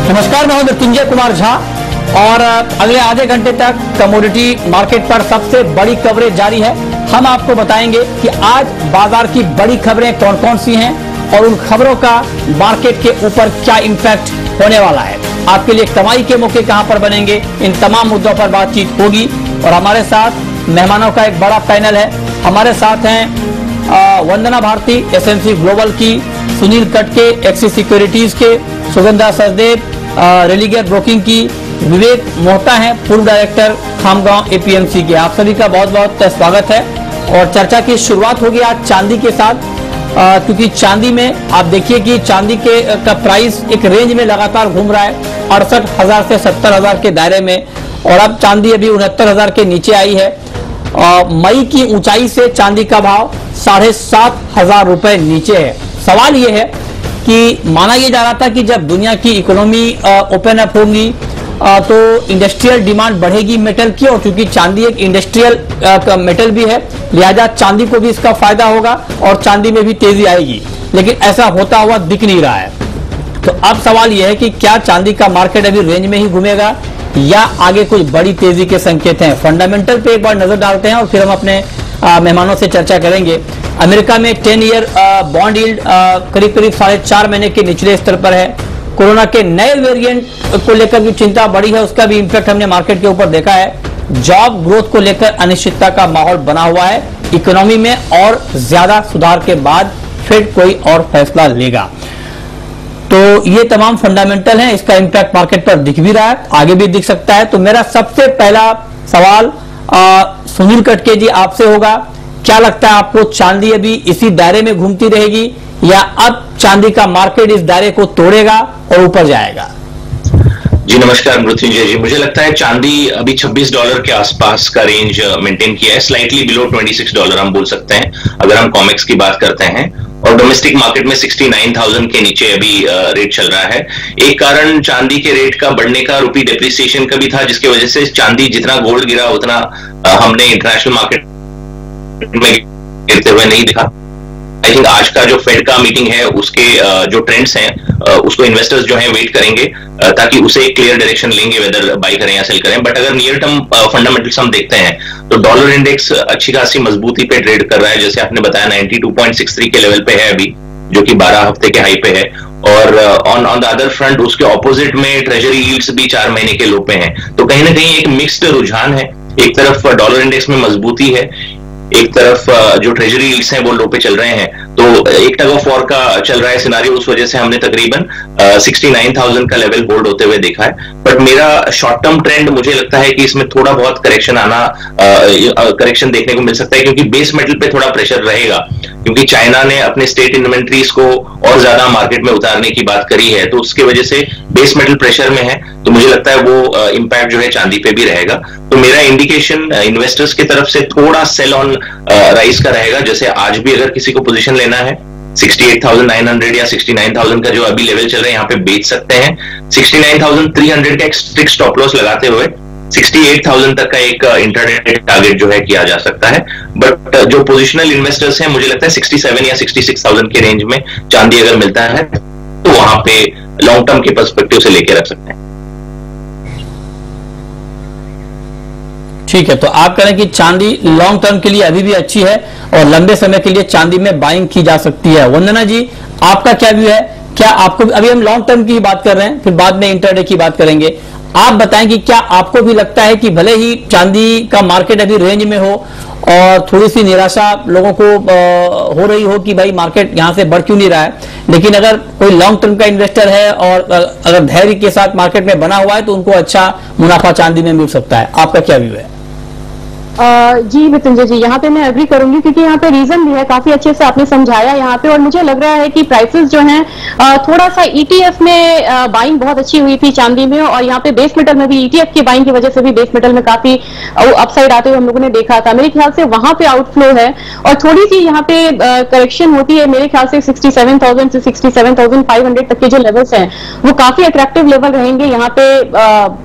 नमस्कार, मैं हूं मृत्युंजय कुमार झा और अगले आधे घंटे तक कमोडिटी मार्केट पर सबसे बड़ी कवरेज जारी है। हम आपको बताएंगे कि आज बाजार की बड़ी खबरें कौन कौन सी हैं और उन खबरों का मार्केट के ऊपर क्या इंपैक्ट होने वाला है। आपके लिए कमाई के मौके कहां पर बनेंगे, इन तमाम मुद्दों पर बातचीत होगी। और हमारे साथ मेहमानों का एक बड़ा पैनल है। हमारे साथ हैं वंदना भारती एसएमसी ग्लोबल की, सुनील कटके एक्सिस सिक्योरिटीज के, सुगंधा सचदेव रेलिगेयर ब्रोकिंग की, विवेक मोहता है पूर्व डायरेक्टर खामगांव एपीएमसी के। आप सभी का बहुत बहुत स्वागत है। और चर्चा की शुरुआत होगी आज चांदी के साथ, क्योंकि चांदी में आप देखिए कि चांदी का प्राइस एक रेंज में लगातार घूम रहा है, 68,000 से 70,000 के दायरे में, और अब चांदी अभी 69,000 के नीचे आई है। मई की ऊंचाई से चांदी का भाव 7,500 रुपए नीचे है। सवाल यह है कि माना यह जा रहा था कि जब दुनिया की इकोनॉमी ओपन अप होगी तो इंडस्ट्रियल डिमांड बढ़ेगी मेटल की, और चूंकि चांदी एक इंडस्ट्रियल मेटल भी है, लिहाजा चांदी को भी इसका फायदा होगा और चांदी में भी तेजी आएगी। लेकिन ऐसा होता हुआ दिख नहीं रहा है। तो अब सवाल यह है कि क्या चांदी का मार्केट अभी रेंज में ही घूमेगा या आगे कुछ बड़ी तेजी के संकेत हैं। फंडामेंटल पे एक बार नजर डालते हैं और फिर हम अपने मेहमानों से चर्चा करेंगे। अमेरिका में 10 ईयर बॉन्ड यील्ड करीब करीब 4.5 महीने के निचले स्तर पर है। कोरोना के नए वेरिएंट को लेकर भी चिंता बढ़ी है, उसका भी इंपैक्ट हमने मार्केट के ऊपर देखा है। जॉब ग्रोथ को लेकर अनिश्चितता का माहौल बना हुआ है। इकोनॉमी में और ज्यादा सुधार के बाद फेड कोई और फैसला लेगा। तो ये तमाम फंडामेंटल हैं, इसका इंपैक्ट मार्केट पर दिख भी रहा है, आगे भी दिख सकता है। तो मेरा सबसे पहला सवाल सुनील कटके जी आपसे होगा। क्या लगता है आपको, चांदी अभी इसी दायरे में घूमती रहेगी या अब चांदी का मार्केट इस दायरे को तोड़ेगा और ऊपर जाएगा? जी नमस्कार मृत्युंजय जी, मुझे लगता है चांदी अभी $26 के आसपास का रेंज मेंटेन किया है, स्लाइटली बिलो $26 हम बोल सकते हैं अगर हम कॉमेक्स की बात करते हैं। और डोमेस्टिक मार्केट में 69,000 के नीचे अभी रेट चल रहा है। एक कारण चांदी के रेट का बढ़ने का रुपी डेप्रिसिएशन का भी था, जिसकी वजह से चांदी जितना गोल्ड गिरा उतना हमने इंटरनेशनल मार्केट में गिरते हुए नहीं दिखा। आई थिंक आज का जो फेड का मीटिंग है उसके जो ट्रेंड्स हैं उसको इन्वेस्टर्स जो हैं वेट करेंगे ताकि उसे एक क्लियर डायरेक्शन लेंगे वेदर बाई करें या सेल करें। बट अगर नियर टर्म फंडामेंटल्स हम देखते हैं तो डॉलर इंडेक्स अच्छी खासी मजबूती पे ट्रेड कर रहा है। जैसे आपने बताया 92.63 के लेवल पे है अभी, जो कि 12 हफ्ते के हाई पे है। और ऑन द अदर फ्रंट उसके ऑपोजिट में ट्रेजरी यील्ड्स भी 4 महीने के लो पे हैं। तो कहीं ना कहीं एक मिक्स्ड रुझान है। एक तरफ डॉलर इंडेक्स में मजबूती है, एक तरफ जो ट्रेजरी यील्ड्स हैं वो लो पे चल रहे हैं। तो एक टग ऑफ वॉर का चल रहा है सिनारियो, उस वजह से हमने तकरीबन 69,000 का लेवल होल्ड होते हुए देखा है। बट मेरा शॉर्ट टर्म ट्रेंड मुझे लगता है कि इसमें थोड़ा बहुत करेक्शन देखने को मिल सकता है, क्योंकि बेस मेटल पे थोड़ा प्रेशर रहेगा, क्योंकि चाइना ने अपने स्टेट इन्वेंट्रीज को और ज्यादा मार्केट में उतारने की बात करी है। तो उसकी वजह से बेस मेटल प्रेशर में है, तो मुझे लगता है वो इंपैक्ट जो है चांदी पे भी रहेगा। तो मेरा इंडिकेशन इन्वेस्टर्स की तरफ से थोड़ा सेल ऑन राइज का रहेगा। जैसे आज भी अगर किसी को पोजीशन लेना है 68,900 या 69,000 का जो अभी लेवल चल रहा है यहाँ पे बेच सकते हैं। 69,300 का एक स्ट्रिक्ट स्टॉप लॉस लगाते हुए 68,000 तक का एक इंटरडे टारगेट जो है किया जा सकता है। बट जो पोजिशनल इन्वेस्टर्स हैं मुझे लगता है 67 या 66,000 के रेंज में चांदी अगर मिलता है तो वहां पे लॉन्ग टर्म के पर्सपेक्टिव से लेके रख सकते हैं। ठीक है, तो आप कह रहे हैं कि चांदी लॉन्ग टर्म के लिए अभी भी अच्छी है और लंबे समय के लिए चांदी में बाइंग की जा सकती है। वंदना जी, आपका क्या व्यू है? क्या आपको, अभी हम लॉन्ग टर्म की ही बात कर रहे हैं, फिर बाद में इंटरडे की बात करेंगे। आप बताएं कि क्या आपको भी लगता है कि भले ही चांदी का मार्केट अभी रेंज में हो और थोड़ी सी निराशा लोगों को हो रही हो कि भाई मार्केट यहां से बढ़ क्यों नहीं रहा है, लेकिन अगर कोई लॉन्ग टर्म का इन्वेस्टर है और अगर धैर्य के साथ मार्केट में बना हुआ है तो उनको अच्छा मुनाफा चांदी में मिल सकता है। आपका क्या व्यू है? जी मृत्युंजय जी, यहाँ पे मैं एग्री करूंगी, क्योंकि यहाँ पे रीजन भी है, काफी अच्छे से आपने समझाया यहाँ पे। और मुझे लग रहा है कि प्राइसेस जो हैं थोड़ा सा ईटीएफ में बाइंग बहुत अच्छी हुई थी चांदी में, और यहाँ पे बेस मेटल में भी ईटीएफ की बाइंग की वजह से भी बेस मेटल में काफी अपसाइड आते हुए हम लोगों ने देखा था। मेरे ख्याल से वहां पे आउटफ्लो है और थोड़ी सी यहाँ पे करेक्शन होती है। मेरे ख्याल से 67,000 से 67,500 तक के जो लेवल्स हैं वो काफी अट्रैक्टिव लेवल रहेंगे यहाँ पे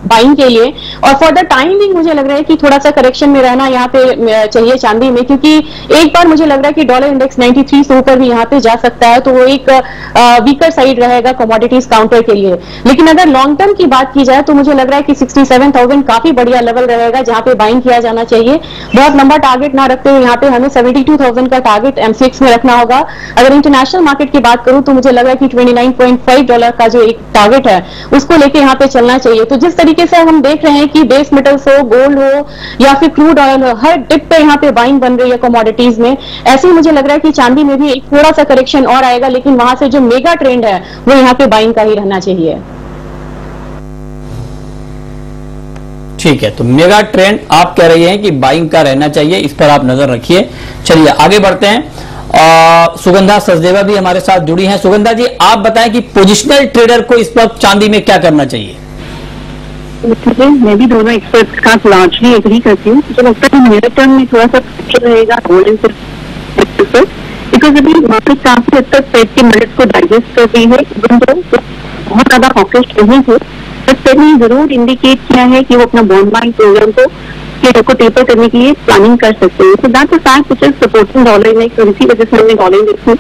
बाइंग के लिए। और फॉर द टाइमिंग मुझे लग रहा है कि थोड़ा सा करेक्शन में रहना यहाँ पे चाहिए चांदी में, क्योंकि एक बार मुझे लग रहा है कि डॉलर इंडेक्स 93 से ऊपर भी यहाँ पे जा सकता है, तो वो एक वीकर साइड रहेगा कमोडिटीज काउंटर के लिए। लेकिन अगर लॉन्ग टर्म की बात की जाए तो मुझे लग रहा है कि 67,000 काफी बढ़िया लेवल रहेगा जहां पे बाइंग किया जाना चाहिए। बहुत लंबा टारगेट ना रखते हुए यहाँ पे हमें 72,000 का टारगेट MCX में रखना होगा। अगर इंटरनेशनल मार्केट की बात करूं तो मुझे लग रहा है कि $29.5 का जो एक टारगेट है उसको लेके यहाँ पे चलना चाहिए। तो जिस तरीके से हम देख रहे हैं कि बेस मेटल्स हो, गोल्ड हो या फिर क्रूड ऑयल हो, हर डिप पे यहाँ पे बाइंग बन रही है कमोडिटीज में, ऐसे ही मुझे लग रहा है कि चांदी में भी एक थोड़ा सा करेक्शन और आएगा, लेकिन वहां से जो मेगा ट्रेंड है वो यहाँ पे बाइंग का ही रहना चाहिए। ठीक है, तो मेगा ट्रेंड आप कह रही हैं कि बाइंग का रहना चाहिए, इस पर आप नजर रखिए। चलिए आगे बढ़ते हैं। सुगंधा सचदेवा भी हमारे साथ जुड़ी हैं। सुगंधा जी, आप बताएं कि पोजिशनल ट्रेडर को इस वक्त चांदी में क्या करना चाहिए? मैं भी दोनों एक्सपर्ट्स का लार्जली एग्री करती हूँ। मुझे लगता है मेरे टर्म में थोड़ा सा प्रेशर रहेगा गोल्ड एंड सिल्वर, बिकॉज अभी मार्केट काफी हद तक फेड के मिनट्स को डाइजेस्ट कर रही है, इवन तो बहुत ज्यादा हॉकिश नहीं है, बट फेड ने जरूर इंडिकेट किया है कि वो अपना बॉन्ड बाइंग प्रोग्राम को टेपर करने के लिए प्लानिंग कर सकते हैं। So that the fact which is supporting dollar index, और इसी वजह से हमने डॉलर इंडेक्स में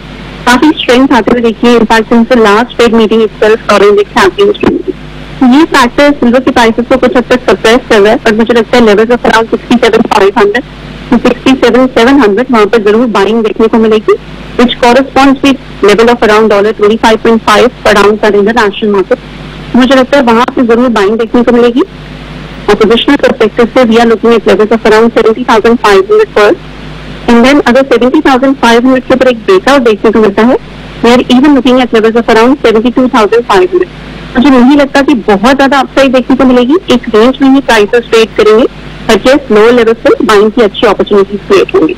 काफी स्ट्रेंथ आते हुए देखी है। In fact since the last Fed meeting itself dollar index has been strengthening. ये फैक्टर सिल्वर के प्राइसेस को कुछ हद तक सप्रेस कर रहा है, पर मुझे लगता है लेवल्स ऑफ अराउंड 67,500 to 67,700 वहां पर जरूर बाइंग देखने को मिलेगी, which corresponds with level of around $25.5 per ounce in the national market। मुझे लगता है वहां पे जरूर बाइंग देखने को मिलेगी। और पोजिशनल पर्सपेक्टिव से we are looking at levels of around 70,500 first, and then अगर 70,500 के ऊपर एक ब्रेकआउट देखने को मिलता है, we are even looking at levels of around 72,500। मुझे नहीं लगता कि बहुत ज्यादा अपसाइड देखने को मिलेगी, एक रेंज में ही प्राइसेस ट्रेड करेंगे, परचेस लोअर लेवल से बाइंग की अच्छी अपॉर्चुनिटीज क्रिएट होंगी।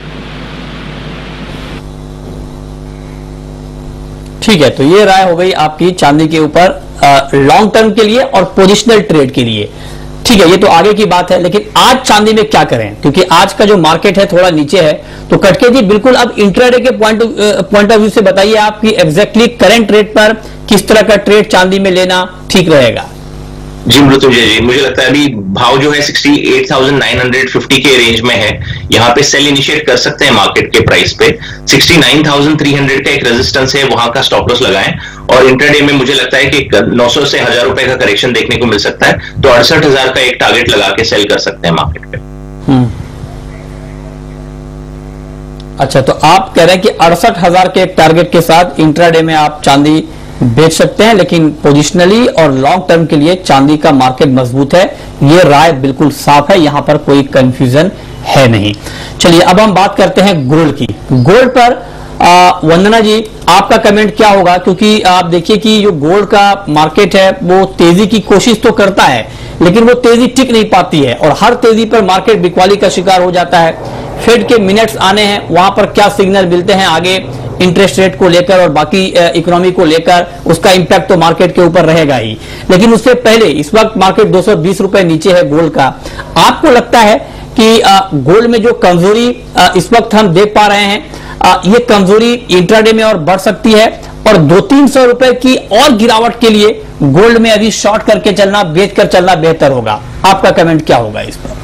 ठीक है, तो ये राय हो गई आपकी चांदी के ऊपर लॉन्ग टर्म के लिए और पोजिशनल ट्रेड के लिए। ठीक है, ये तो आगे की बात है, लेकिन आज चांदी में क्या करें, क्योंकि आज का जो मार्केट है थोड़ा नीचे है। तो कटके जी, बिल्कुल अब इंट्राडे के पॉइंट ऑफ व्यू से बताइए आपकी एग्जैक्टली करंट रेट पर किस तरह का ट्रेड चांदी में लेना ठीक रहेगा? जी मृत्युंजय जी, मुझे लगता है अभी भाव जो है 68,950 के रेंज में है। यहाँ पे सेल इनिशिएट कर सकते हैं मार्केट के प्राइस पे। 69,300 का एक रेजिस्टेंस है, वहां का स्टॉप लॉस लगाएं। और इंटरडे में मुझे लगता है कि 900 से 1000 रुपए का करेक्शन देखने को मिल सकता है, तो 68,000 का एक टारगेट लगा के सेल कर सकते हैं मार्केट पे। अच्छा, तो आप कह रहे हैं कि 68,000 के एक टारगेट के साथ इंट्राडे में आप चांदी बेच सकते हैं, लेकिन पोजिशनली और लॉन्ग टर्म के लिए चांदी का मार्केट मजबूत है। ये राय बिल्कुल साफ है, यहां पर कोई कंफ्यूजन है नहीं। चलिए अब हम बात करते हैं गोल्ड की। गोल्ड पर वंदना जी, आपका कमेंट क्या होगा? क्योंकि आप देखिए कि जो गोल्ड का मार्केट है वो तेजी की कोशिश तो करता है, लेकिन वो तेजी टिक नहीं पाती है और हर तेजी पर मार्केट बिकवाली का शिकार हो जाता है। फेड के मिनट्स आने हैं, वहां पर क्या सिग्नल मिलते हैं आगे इंटरेस्ट रेट को लेकर और बाकी इकोनॉमी को लेकर, उसका इंपैक्ट तो मार्केट के ऊपर रहेगा ही। लेकिन उससे पहले इस वक्त मार्केट 220 रुपए नीचे है गोल्ड का। आपको लगता है कि गोल्ड में जो कमजोरी इस वक्त हम देख पा रहे हैं, ये कमजोरी इंट्राडे में और बढ़ सकती है और 200-300 रुपए की और गिरावट के लिए गोल्ड में अभी शॉर्ट करके चलना, बेचकर चलना बेहतर होगा? आपका कमेंट क्या होगा इस पर?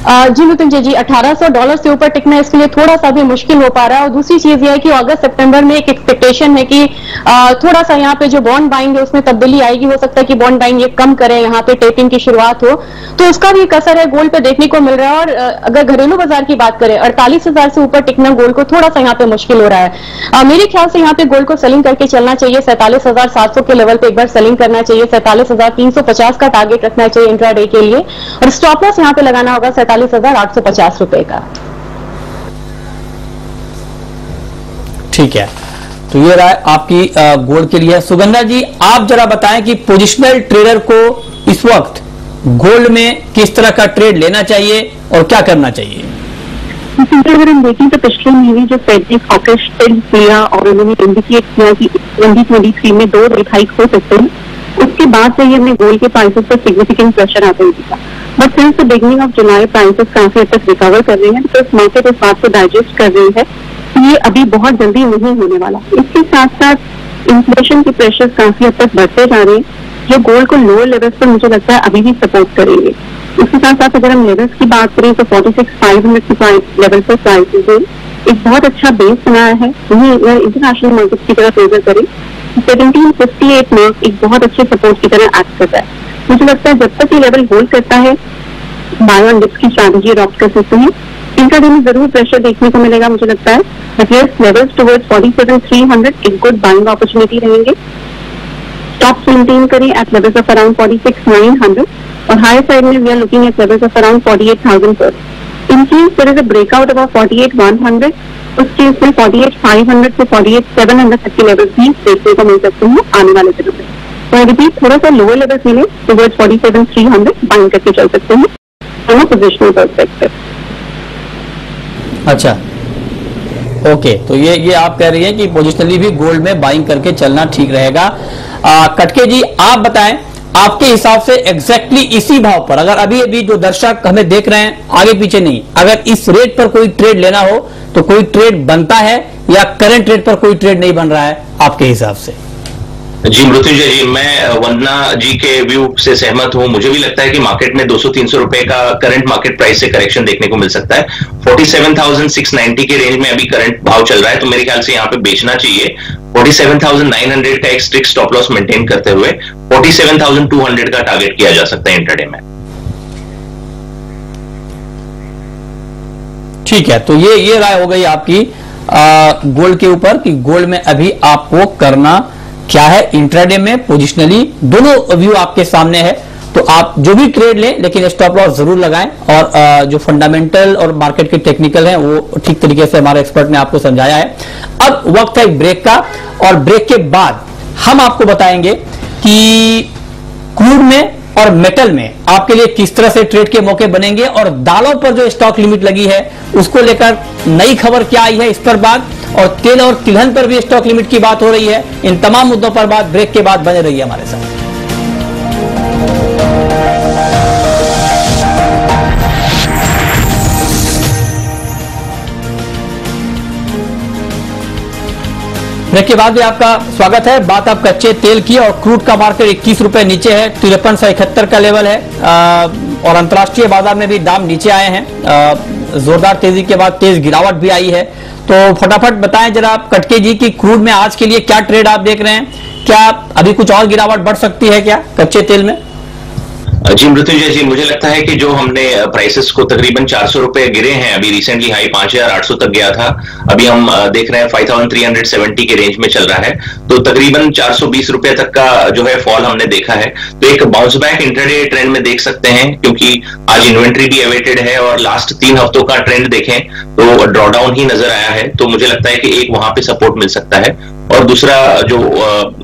जी मृत्युंजय जी, $1800 से ऊपर टिकना इसके लिए थोड़ा सा भी मुश्किल हो पा रहा है। और दूसरी चीज यह है कि अगस्त सितंबर में एक एक्सपेक्टेशन है कि थोड़ा सा यहाँ पे जो बॉन्ड बाइंग है उसमें तब्दीली आएगी। हो सकता है कि बॉन्ड बाइंग ये कम करे, यहाँ पे टेपिंग की शुरुआत हो, तो उसका भी एक असर है गोल्ड पे देखने को मिल रहा है। और अगर घरेलू बाजार की बात करें, 48,000 से ऊपर टिकना गोल्ड को थोड़ा सा यहाँ पे मुश्किल हो रहा है। मेरे ख्याल से यहाँ पे गोल्ड को सेलिंग करके चलना चाहिए। 47,700 के लेवल पे एक बार सेलिंग करना चाहिए। 47,350 का टारगेट रखना चाहिए इंट्राडे के लिए, और स्टॉप लॉस यहाँ पे लगाना होगा 47,850 रुपए का। ठीक है, तो ये राय आपकी गोल्ड के लिए। सुगंधा जी, आप जरा बताएं कि पोजिशनल ट्रेडर को इस वक्त गोल्ड में किस तरह का ट्रेड लेना चाहिए और क्या करना चाहिए? अगर हम देखें तो पिछले महीने जो फेड ने हॉकिश किया और उन्होंने इंडिकेट किया कि 2023 में 2 रेट हाइक हो सकते हैं, उसके बाद से ही हमने गोल्ड के प्राइसेस पर सिग्निफिकेंट प्रेशर आता ही दिखा। But since the beginning of July prices काफी हद तक रिकवर कर रहे हैं, बिकॉज मार्केट इस बात को डाइजेस्ट कर रही है कि ये अभी बहुत जल्दी नहीं होने वाला। इसके साथ साथ इन्फ्लेशन के प्रेशर काफी हद तक बढ़ते जा रहे हैं, जो गोल्ड को लोअर लेवल्स पर मुझे लगता है अभी भी सपोर्ट करेंगे। उसके साथ साथ अगर हम लेवल्स की बात करें तो 46,500 के लेवल पर प्राइसेस है, एक बहुत अच्छा बेस बनाया है। वहीं अगर इंटरनेशनल मार्केट की तरफ नजर करें 1758 मार्क एक बहुत अच्छे सपोर्ट की तरह एक्ट करता है। मुझे लगता है जब तक ये लेवल होल्ड करता है बाय ऑन डिप्स की स्ट्रैटेजी अडॉप्ट कर सकते हैं। इंट्राडे में जरूर प्रेशर देखने को मिलेगा मुझे लगता है, बट यस लेवल्स टुवर्ड्स 47,300 एक गुड बाइंग अपॉर्चुनिटी रहेंगे। स्टॉप्स मेंटेन करें एट लेवल्स ऑफ अराउंड 46,900 और हायर साइड में we are looking at levels of around 48,000 पर। In case there is a breakout about 48,100 उस केस में 48,500 से 48,700 तक के लेवल्स भी देखने को मिल सकते हैं आने वाले दिनों में। तो आई रिपीट, थोड़ा सा लोअर लेवल्स मिले टुवर्ड्स 47,300 बाइंग करके चल सकते हैं फ्रॉम अ पोजिशनल पर्सपेक्टिव। अच्छा, ओके, तो ये आप कह रही हैं कि पोजिशनली भी गोल्ड में बाइंग करके चलना ठीक रहेगा। कटके जी आप बताएं, आपके हिसाब से एग्जैक्टली इसी भाव पर अगर अभी अभी जो दर्शक हमें देख रहे हैं आगे पीछे नहीं, अगर इस रेट पर कोई ट्रेड लेना हो तो कोई ट्रेड बनता है या करंट रेट पर कोई ट्रेड नहीं बन रहा है आपके हिसाब से? जी मृत्युंजय जी, मैं वंदना जी के व्यू से सहमत हूं। मुझे भी लगता है कि मार्केट में 200-300 रुपए का करंट मार्केट प्राइस से करेक्शन देखने को मिल सकता है। 47,690 के रेंज में अभी करंट भाव चल रहा है, तो मेरे ख्याल से यहाँ पे बेचना चाहिए। 47,900 का एक स्ट्रिक्ट स्टॉप लॉस मेंटेन करते हुए 47,200 का टारगेट किया जा सकता है इंट्राडे में। ठीक है, तो ये राय हो गई आपकी गोल्ड के ऊपर कि गोल्ड में अभी आपको करना क्या है इंट्राडे में पोजिशनली। दोनों व्यू आपके सामने है, तो आप जो भी ट्रेड लें लेकिन स्टॉप लॉस जरूर लगाएं और जो फंडामेंटल और मार्केट के टेक्निकल हैं वो ठीक तरीके से हमारे एक्सपर्ट ने आपको समझाया है। अब वक्त है ब्रेक का, और ब्रेक के बाद हम आपको बताएंगे कि क्रूड में और मेटल में आपके लिए किस तरह से ट्रेड के मौके बनेंगे, और दालों पर जो स्टॉक लिमिट लगी है उसको लेकर नई खबर क्या आई है इस पर बात, और तेल और तिलहन पर भी स्टॉक लिमिट की बात हो रही है। इन तमाम मुद्दों पर बात ब्रेक के बाद बने रहिए हमारे साथ। ब्रेक के बाद भी आपका स्वागत है। बात अब कच्चे तेल की, और क्रूड का मार्केट 21 रुपए नीचे है, 5371 का लेवल है, और अंतर्राष्ट्रीय बाजार में भी दाम नीचे आए हैं। जोरदार तेजी के बाद तेज गिरावट भी आई है। तो फटाफट बताएं जरा आप कटके जी की क्रूड में आज के लिए क्या ट्रेड आप देख रहे हैं, क्या अभी कुछ और गिरावट बढ़ सकती है क्या कच्चे तेल में? जी मृत्युंजय जी, मुझे लगता है कि जो हमने प्राइसेस को तकरीबन 400 रुपए गिरे हैं, अभी रिसेंटली हाई 5,800 तक गया था, अभी हम देख रहे हैं 5,370 के रेंज में चल रहा है, तो तकरीबन 420 रुपए तक का जो है फॉल हमने देखा है। तो एक बाउंस बैक इंट्राडे ट्रेंड में देख सकते हैं, क्योंकि आज इन्वेंट्री भी अवेटेड है और लास्ट 3 हफ्तों का ट्रेंड देखें तो ड्रॉडाउन ही नजर आया है। तो मुझे लगता है कि एक वहां पे सपोर्ट मिल सकता है, और दूसरा जो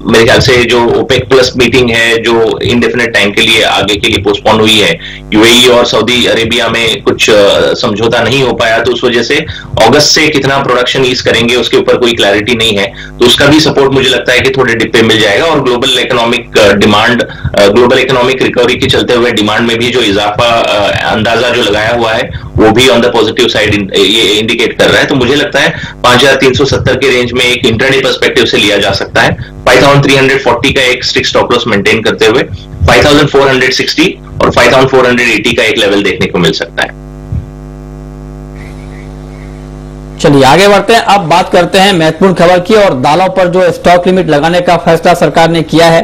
मेरे ख्याल से जो ओपेक प्लस मीटिंग है जो इंडेफिनेट टाइम के लिए आगे के लिए पोस्टपोन हुई है, यूएई और सऊदी अरेबिया में कुछ समझौता नहीं हो पाया, तो उस वजह से अगस्त से कितना प्रोडक्शन ईज करेंगे उसके ऊपर कोई क्लैरिटी नहीं है, तो उसका भी सपोर्ट मुझे लगता है कि थोड़े डिप पे मिल जाएगा। और global economic demand, global economic recovery के चलते हुए डिमांड में भी जो इजाफा अंदाजा जो लगाया हुआ है वो भी ऑन द पॉजिटिव साइड ये इंडिकेट कर रहा है। तो मुझे लगता है 5,370 के रेंज में एक इंट्राडे पर्सपेक्टिव से लिया जा सकता है। 5,340 का एक स्ट्रिक्ट स्टॉप लॉस मेंटेन करते हुए 5,460 और 5,480 का एक लेवल देखने को मिल सकता है। चलिए आगे बढ़ते हैं। अब बात करते हैं महत्वपूर्ण खबर की, और दालों पर जो स्टॉक लिमिट लगाने का फैसला सरकार ने किया है।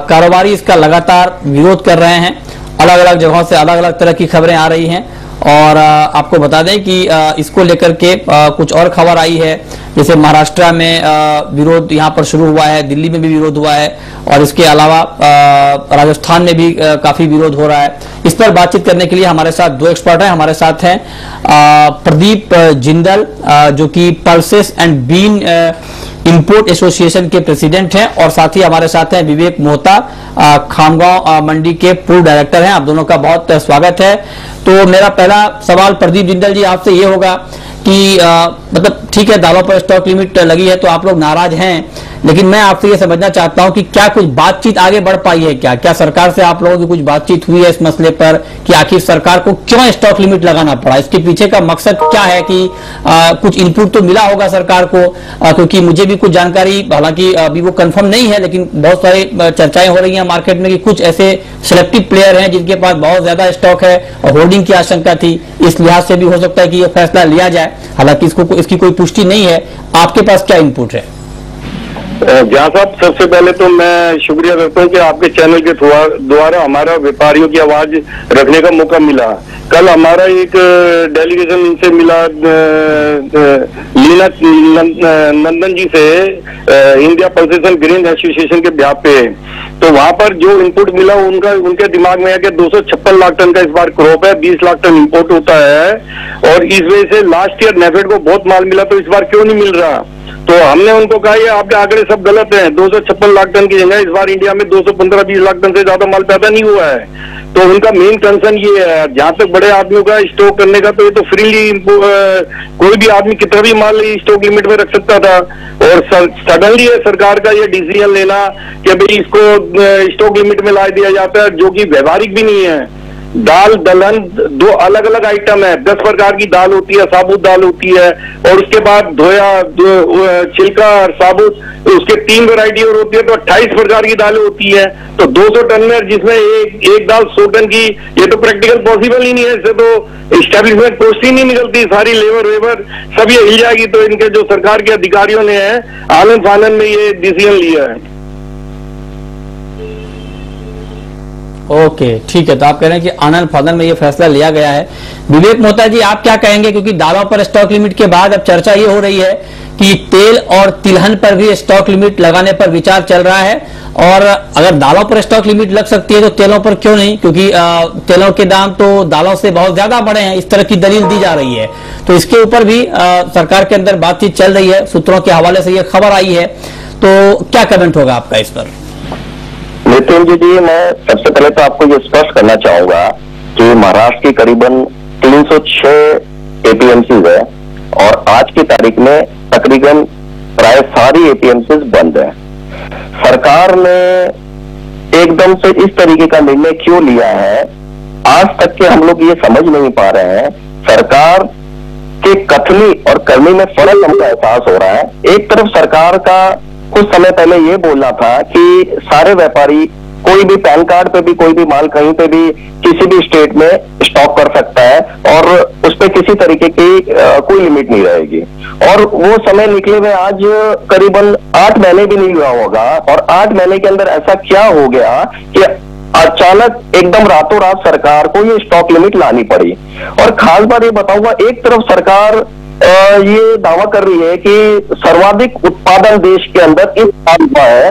कारोबारी इसका लगातार विरोध कर रहे हैं, अलग अलग जगहों से अलग अलग तरह की खबरें आ रही हैं, और आपको बता दें कि इसको लेकर के कुछ और खबर आई है, जैसे महाराष्ट्र में विरोध यहाँ पर शुरू हुआ है, दिल्ली में भी विरोध हुआ है, और इसके अलावा राजस्थान में भी काफी विरोध हो रहा है। इस पर बातचीत करने के लिए हमारे साथ 2 एक्सपर्ट हैं। हमारे साथ हैं प्रदीप जिंदल जो कि pulses and bean import association के प्रेसिडेंट हैं, और साथ ही हमारे साथ हैं विवेक मोहता, खामगांव मंडी के पूर्व डायरेक्टर हैं। आप दोनों का बहुत स्वागत है। तो मेरा पहला सवाल प्रदीप जिंदल जी आपसे ये होगा कि मतलब ठीक है दालों पर स्टॉक लिमिट लगी है तो आप लोग नाराज हैं, लेकिन मैं आपसे ये समझना चाहता हूं कि क्या कुछ बातचीत आगे बढ़ पाई है, क्या सरकार से आप लोगों की कुछ बातचीत हुई है इस मसले पर कि आखिर सरकार को क्यों स्टॉक लिमिट लगाना पड़ा, इसके पीछे का मकसद क्या है? कि कुछ इनपुट तो मिला होगा सरकार को, क्योंकि मुझे भी कुछ जानकारी, हालांकि अभी वो कंफर्म नहीं है, लेकिन बहुत सारी चर्चाएं हो रही हैं मार्केट में कि कुछ ऐसे सिलेक्टिव प्लेयर हैं जिनके पास बहुत ज्यादा स्टॉक है और होल्डिंग की आशंका थी, इस लिहाज से भी हो सकता है कि यह फैसला लिया जाए। हालांकि इसकी कोई पुष्टि नहीं है, आपके पास क्या इनपुट है? जहाँ साहब, सबसे पहले तो मैं शुक्रिया करता हूँ कि आपके चैनल के द्वारा हमारा व्यापारियों की आवाज रखने का मौका मिला। कल हमारा एक डेलीगेशन इनसे मिला, लीना नंदन जी से, इंडिया पल्सेशन ग्रेन एसोसिएशन के ब्याह पे। तो वहां पर जो इनपुट मिला उनके दिमाग में है कि 256 लाख टन का इस बार क्रॉप है, 20 लाख टन इंपोर्ट होता है और इस वजह से लास्ट ईयर नेफेड को बहुत माल मिला, तो इस बार क्यों नहीं मिल रहा। तो हमने उनको कहा ये आपके आंकड़े सब गलत हैं, 256 लाख टन की जगह इस बार इंडिया में 215-20 लाख टन से ज्यादा माल पैदा नहीं हुआ है। तो उनका मेन कंसर्न ये है, जहां तक बड़े आदमियों का स्टॉक करने का, तो ये तो फ्रीली कोई भी आदमी कितना भी माल स्टॉक लिमिट में रख सकता था, और सडनली सरकार का ये डिसीजन लेना कि भाई इसको स्टॉक लिमिट में ला दिया जाता है, जो कि व्यवहारिक भी नहीं है। दाल दलहन दो अलग अलग आइटम है, 10 प्रकार की दाल होती है, साबुत दाल होती है, और उसके बाद धोया छिलका और साबुत, उसके 3 वैरायटी और होती है, तो 28 प्रकार की दालें होती है। तो 200 टन में जिसमें एक दाल 100 टन की, ये तो प्रैक्टिकल पॉसिबल ही नहीं है। इससे तो एस्टेब्लिशमेंट कॉस्ट ही नहीं निकलती, सारी लेबर वेबर सब ये हिल जाएगी। तो इनके जो सरकार के अधिकारियों ने है आनंद फानन में ये डिसीजन लिया है। ओके, ठीक है। तो आप कह रहे हैं कि आनंद फानन में ये फैसला लिया गया है। विवेक मोहता जी, आप क्या कहेंगे? क्योंकि दालों पर स्टॉक लिमिट के बाद अब चर्चा ये हो रही है कि तेल और तिलहन पर भी स्टॉक लिमिट लगाने पर विचार चल रहा है, और अगर दालों पर स्टॉक लिमिट लग सकती है तो तेलों पर क्यों नहीं? क्योंकि तेलों के दाम तो दालों से बहुत ज्यादा बढ़े हैं, इस तरह की दलील दी जा रही है। तो इसके ऊपर भी सरकार के अंदर बातचीत चल रही है, सूत्रों के हवाले से यह खबर आई है। तो क्या कमेंट होगा आपका इस पर? नितिन जी, मैं सबसे पहले तो आपको ये स्पष्ट करना चाहूंगा कि महाराष्ट्र की करीबन 306 एपीएमसीज है और आज की तारीख में तकरीबन प्राय सारी एपीएमसीज बंद है। सरकार ने एकदम से इस तरीके का निर्णय क्यों लिया है, आज तक के हम लोग ये समझ नहीं पा रहे हैं। सरकार के कथनी और करनी में फर्क हमको एहसास हो रहा है। एक तरफ सरकार का कुछ समय पहले ये बोलना था कि सारे व्यापारी कोई भी पैन कार्ड पे भी कोई भी माल कहीं पे भी किसी भी स्टेट में स्टॉक कर सकता है और उस पर किसी तरीके की कोई लिमिट नहीं रहेगी। और वो समय निकले हुए आज करीबन 8 महीने भी नहीं हुआ होगा, और 8 महीने के अंदर ऐसा क्या हो गया कि अचानक एकदम रातों रात सरकार को ये स्टॉक लिमिट लानी पड़ी। और खास बात ये बताऊंगा, एक तरफ सरकार ये दावा कर रही है कि सर्वाधिक उत्पादन देश के अंदर इस साल हुआ है,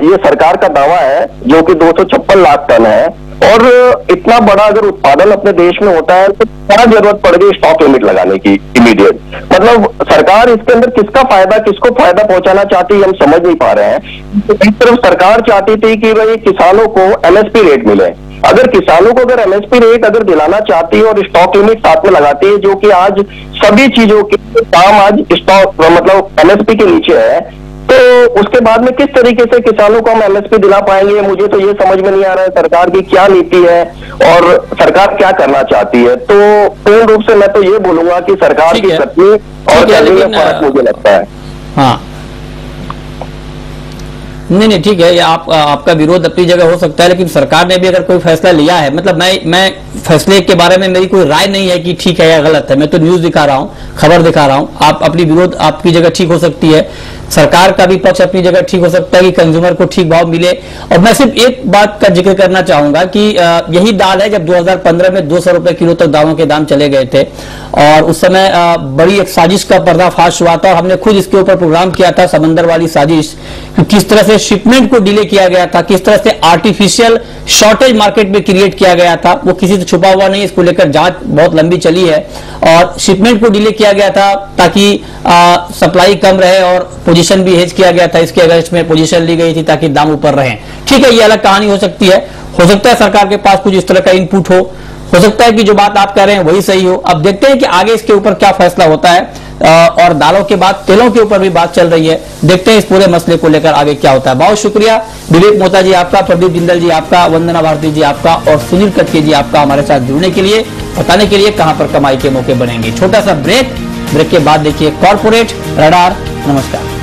ये सरकार का दावा है, जो कि 256 लाख टन है। और इतना बड़ा अगर उत्पादन अपने देश में होता है तो क्या जरूरत पड़ गई स्टॉक लिमिट लगाने की इमीडिएट? मतलब सरकार इसके अंदर किसका फायदा, किसको फायदा पहुंचाना चाहती है, हम समझ नहीं पा रहे हैं। एक तरफ सरकार चाहती थी कि भाई किसानों को एमएसपी रेट मिले, अगर किसानों को अगर एमएसपी रेट अगर दिलाना चाहती है और स्टॉक लिमिट साथ में लगाती है, जो कि आज सभी चीजों के दाम आज स्टॉक मतलब एमएसपी के नीचे है, तो उसके बाद में किस तरीके से किसानों को हम एमएसपी दिला पाएंगे? मुझे तो ये समझ में नहीं आ रहा है सरकार की क्या नीति है और सरकार क्या करना चाहती है। तो पूर्ण रूप से मैं तो ये बोलूंगा कि सरकार की कथनी और करनी में फर्क मुझे लगता है। हाँ, नहीं ठीक है, आपका विरोध अपनी जगह हो सकता है, लेकिन सरकार ने भी अगर कोई फैसला लिया है, मतलब मैं फैसले के बारे में मेरी कोई राय नहीं है कि ठीक है या गलत है, मैं तो न्यूज दिखा रहा हूँ, खबर दिखा रहा हूँ। आप अपनी विरोध आपकी जगह ठीक हो सकती है, सरकार का भी पक्ष अपनी जगह ठीक हो सकता है कि कंज्यूमर को ठीक भाव मिले। और मैं सिर्फ एक बात का जिक्र करना चाहूंगा कि यही दाल है जब 2015 में 200 रुपए किलो तक दालों के दाम चले गए थे, और उस समय बड़ी एक साजिश का पर्दाफाश हुआ था, और हमने खुद इसके ऊपर प्रोग्राम किया था, समंदर वाली साजिश, किस तरह से शिपमेंट को डिले किया गया था, किस तरह से आर्टिफिशियल शॉर्टेज मार्केट में क्रिएट किया गया था। वो किसी से छुपा हुआ नहीं, इसको लेकर जांच बहुत लंबी चली है, और शिपमेंट को डिले किया गया था ताकि सप्लाई कम रहे, और पोजीशन भी हेज किया गया था, इसके अगेंस्ट में पोजीशन ली गई थी ताकि दाम ऊपर रहे। ठीक है, ये अलग कहानी हो सकती है, हो सकता है सरकार के पास कुछ इस तरह का इनपुट हो सकता है कि जो बात आप कह रहे हैं वही सही हो। अब देखते हैं कि आगे इसके ऊपर क्या फैसला होता है। और दालों के बाद तेलों के ऊपर भी बात चल रही है। देखते हैं इस पूरे मसले को लेकर आगे क्या होता है। बहुत शुक्रिया दिलीप मोहता जी आपका, प्रदीप जिंदल जी आपका, वंदना भारती जी आपका और सुनील कटके जी आपका हमारे साथ जुड़ने के लिए, बताने के लिए कहां पर कमाई के मौके बनेंगे। छोटा सा ब्रेक के बाद देखिए कॉर्पोरेट रडार। नमस्कार।